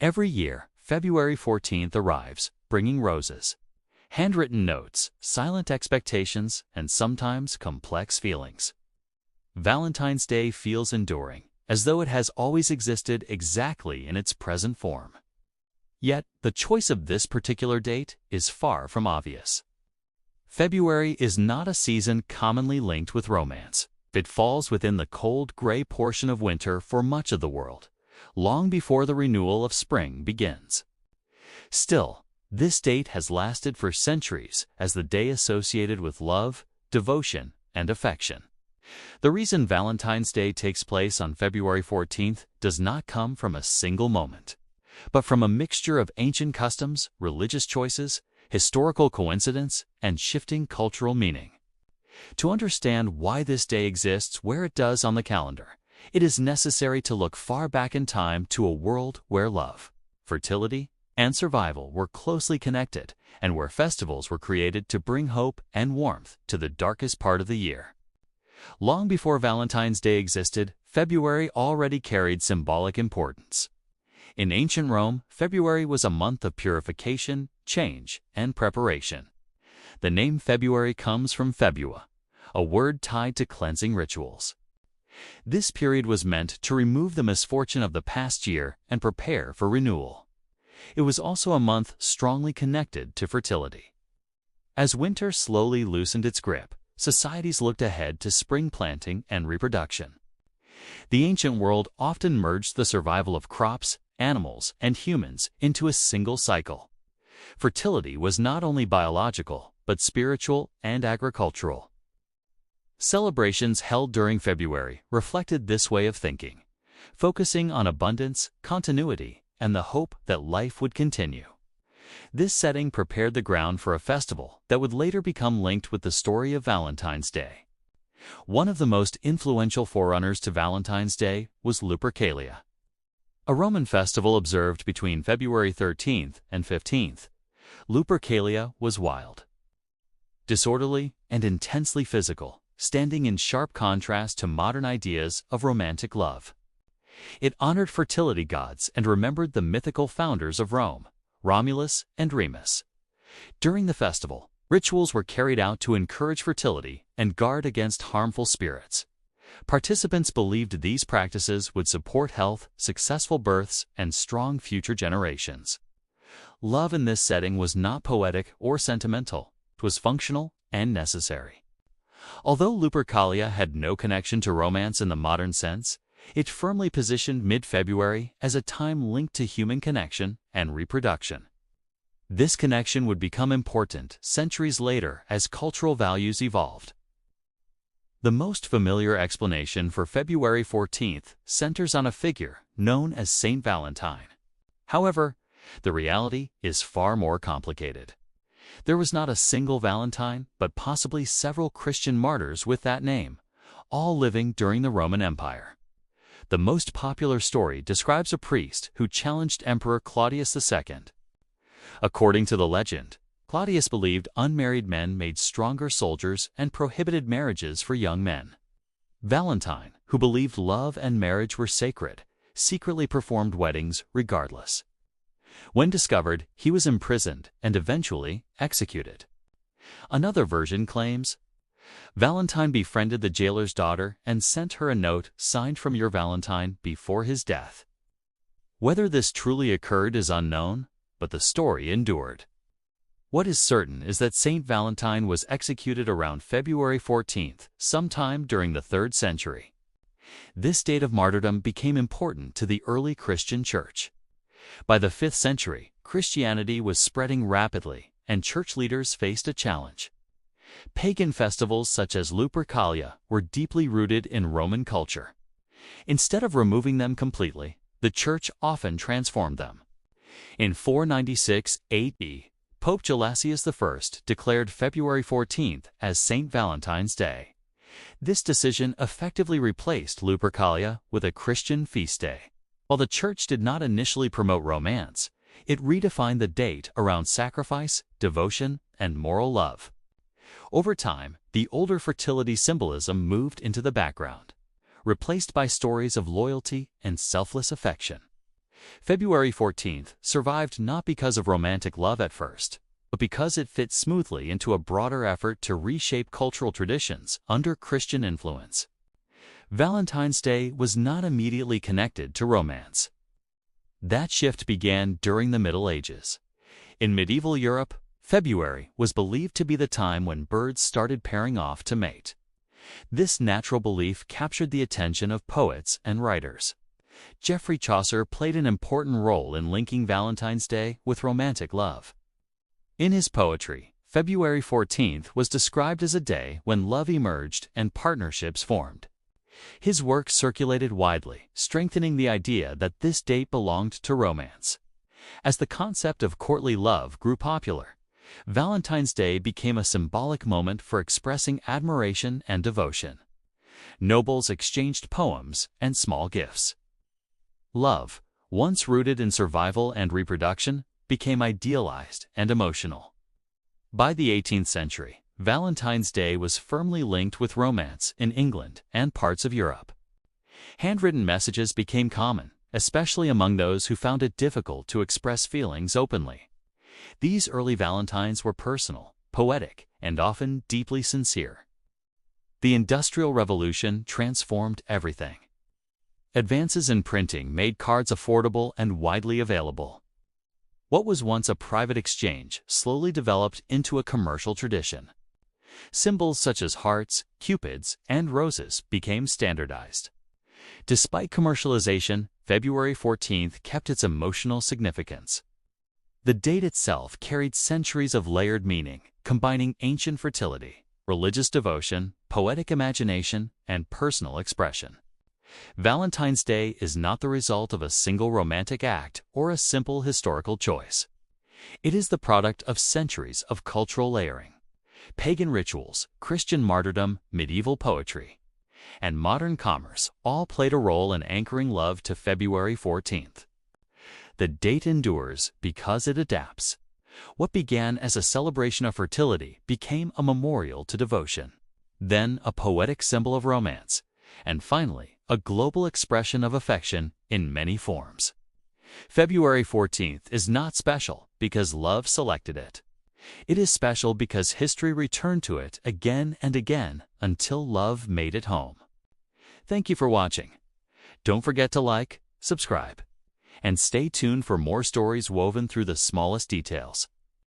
Every year, February 14th arrives, bringing roses, handwritten notes, silent expectations, and sometimes complex feelings. Valentine's Day feels enduring, as though it has always existed exactly in its present form. Yet, the choice of this particular date is far from obvious. February is not a season commonly linked with romance. It falls within the cold, gray portion of winter for much of the world, long before the renewal of spring begins. Still, this date has lasted for centuries as the day associated with love, devotion, and affection. The reason Valentine's Day takes place on February 14th does not come from a single moment, but from a mixture of ancient customs, religious choices, historical coincidence, and shifting cultural meaning. To understand why this day exists where it does on the calendar, it is necessary to look far back in time to a world where love, fertility, and survival were closely connected, and where festivals were created to bring hope and warmth to the darkest part of the year. Long before Valentine's Day existed, February already carried symbolic importance. In ancient Rome, February was a month of purification, change, and preparation. The name February comes from febua, a word tied to cleansing rituals. This period was meant to remove the misfortune of the past year and prepare for renewal. It was also a month strongly connected to fertility. As winter slowly loosened its grip, societies looked ahead to spring planting and reproduction. The ancient world often merged the survival of crops, animals, and humans into a single cycle. Fertility was not only biological, but spiritual and agricultural. Celebrations held during February reflected this way of thinking, focusing on abundance, continuity, and the hope that life would continue. This setting prepared the ground for a festival that would later become linked with the story of Valentine's Day. One of the most influential forerunners to Valentine's Day was Lupercalia, a Roman festival observed between February 13th and 15th. Lupercalia was wild, disorderly, and intensely physical, standing in sharp contrast to modern ideas of romantic love. It honored fertility gods and remembered the mythical founders of Rome, Romulus and Remus. During the festival, rituals were carried out to encourage fertility and guard against harmful spirits. Participants believed these practices would support health, successful births, and strong future generations. Love in this setting was not poetic or sentimental. It was functional and necessary. Although Lupercalia had no connection to romance in the modern sense, it firmly positioned mid-February as a time linked to human connection and reproduction. This connection would become important centuries later as cultural values evolved. The most familiar explanation for February 14th centers on a figure known as Saint Valentine. However, the reality is far more complicated. There was not a single Valentine, but possibly several Christian martyrs with that name, all living during the Roman Empire. The most popular story describes a priest who challenged Emperor Claudius II. According to the legend, Claudius believed unmarried men made stronger soldiers and prohibited marriages for young men. Valentine, who believed love and marriage were sacred, secretly performed weddings regardless. When discovered, he was imprisoned and eventually executed. Another version claims, Valentine befriended the jailer's daughter and sent her a note signed from your Valentine before his death. Whether this truly occurred is unknown, but the story endured. What is certain is that Saint Valentine was executed around February 14th, sometime during the 3rd century. This date of martyrdom became important to the early Christian church. By the 5th century, Christianity was spreading rapidly, and church leaders faced a challenge. Pagan festivals such as Lupercalia were deeply rooted in Roman culture. Instead of removing them completely, the Church often transformed them. In 496 AD, Pope Gelasius I declared February 14th as St. Valentine's Day. This decision effectively replaced Lupercalia with a Christian feast day. While the Church did not initially promote romance, it redefined the date around sacrifice, devotion, and moral love. Over time, the older fertility symbolism moved into the background, replaced by stories of loyalty and selfless affection. February 14th survived not because of romantic love at first, but because it fit smoothly into a broader effort to reshape cultural traditions under Christian influence. Valentine's Day was not immediately connected to romance. That shift began during the Middle Ages. In medieval Europe, February was believed to be the time when birds started pairing off to mate. This natural belief captured the attention of poets and writers. Geoffrey Chaucer played an important role in linking Valentine's Day with romantic love. In his poetry, February 14th was described as a day when love emerged and partnerships formed. His work circulated widely, strengthening the idea that this date belonged to romance. As the concept of courtly love grew popular, Valentine's Day became a symbolic moment for expressing admiration and devotion. Nobles exchanged poems and small gifts. Love, once rooted in survival and reproduction, became idealized and emotional. By the 18th century, Valentine's Day was firmly linked with romance in England and parts of Europe. Handwritten messages became common, especially among those who found it difficult to express feelings openly. These early Valentines were personal, poetic, and often deeply sincere. The Industrial Revolution transformed everything. Advances in printing made cards affordable and widely available. What was once a private exchange slowly developed into a commercial tradition. Symbols such as hearts, cupids, and roses became standardized. Despite commercialization, February 14th kept its emotional significance. The date itself carried centuries of layered meaning, combining ancient fertility, religious devotion, poetic imagination, and personal expression. Valentine's Day is not the result of a single romantic act or a simple historical choice. It is the product of centuries of cultural layering. Pagan rituals, Christian martyrdom, medieval poetry, and modern commerce all played a role in anchoring love to February 14th. The date endures because it adapts. What began as a celebration of fertility became a memorial to devotion, then a poetic symbol of romance, and finally, a global expression of affection in many forms. February 14th is not special because love selected it. It is special because history returned to it again and again until love made it home. Thank you for watching. Don't forget to like, subscribe, and stay tuned for more stories woven through the smallest details.